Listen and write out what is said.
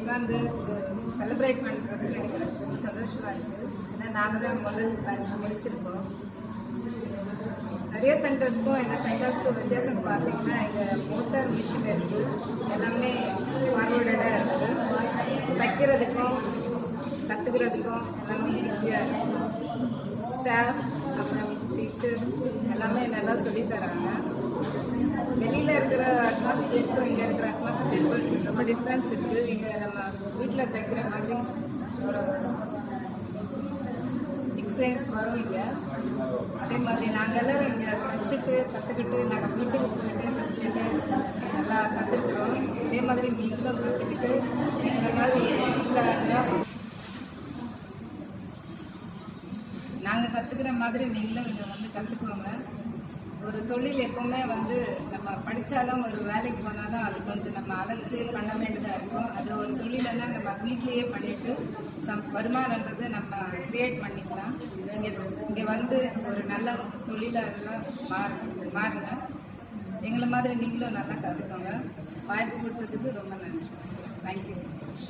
உட்காந்து செலிப்ரேட் பண்ணுறதுக்கு எனக்கு ரொம்ப சந்தோஷமாக இருக்குது. ஏன்னா நாங்கள் தான் முதல் பேட்ச் முடிச்சிருக்கோம். நிறைய சென்டர்ஸ்க்கும் எங்கள் சென்டர்ஸ்க்கும் வித்தியாசம் பார்த்தீங்கன்னா எங்கள் மோட்டார் மிஷின் இருக்குது, எல்லாமே ஃபார்வர்டடாக இருக்குது. தைக்கிறதுக்கும் கற்றுக்கிறதுக்கும் எல்லாமே ஈஸியாக இருக்குது. ஸ்டாஃப் அப்புறம் டீச்சர் எல்லாமே நல்லா சொல்லித்தராங்க. வெளியில் இருக்கிற அட்மாஸ்பியருக்கும் இங்கே இருக்கிற அட்மாஸ்பியருக்கும் ரொம்ப டிஃப்ரென்ஸ் இருக்குது. இங்கே நம்ம வீட்டில் தைக்கிற மாதிரி ஒரு எக்ஸ்பீரியன்ஸ் வரும் இங்கே. அதே மாதிரி நாங்கள் எல்லோரும் இங்கே தைச்சிட்டு கற்றுக்கிட்டு நாங்கள் வீட்டுக்கு போயிட்டு தைச்சிட்டு நல்லா கற்றுக்குறோம். இதே மாதிரி நீங்களும் கற்றுக்கிட்டு இந்த மாதிரி வீட்டில் நாங்கள் கற்றுக்கிற மாதிரி நீங்களும் இங்கே வந்து கற்றுக்கோங்க. ஒரு தொழில் எப்போவுமே வந்து நம்ம படித்தாலும் ஒரு வேலைக்கு போனாலும் அது கொஞ்சம் நம்ம அழைச்சி பண்ண வேண்டியதாக இருக்கும். அது ஒரு தொழிலைன்னா நம்ம வீட்லேயே பண்ணிவிட்டு வருமானன்றது நம்ம க்ரியேட் பண்ணிக்கலாம். இங்கே வந்து ஒரு நல்ல தொழிலாளர்களாக மாறுங்க. எங்களை மாதிரி நீங்களும் நல்லா கற்றுக்கோங்க. வாய்ப்பு கொடுத்ததுக்கு ரொம்ப நன்றி. Thank you so much.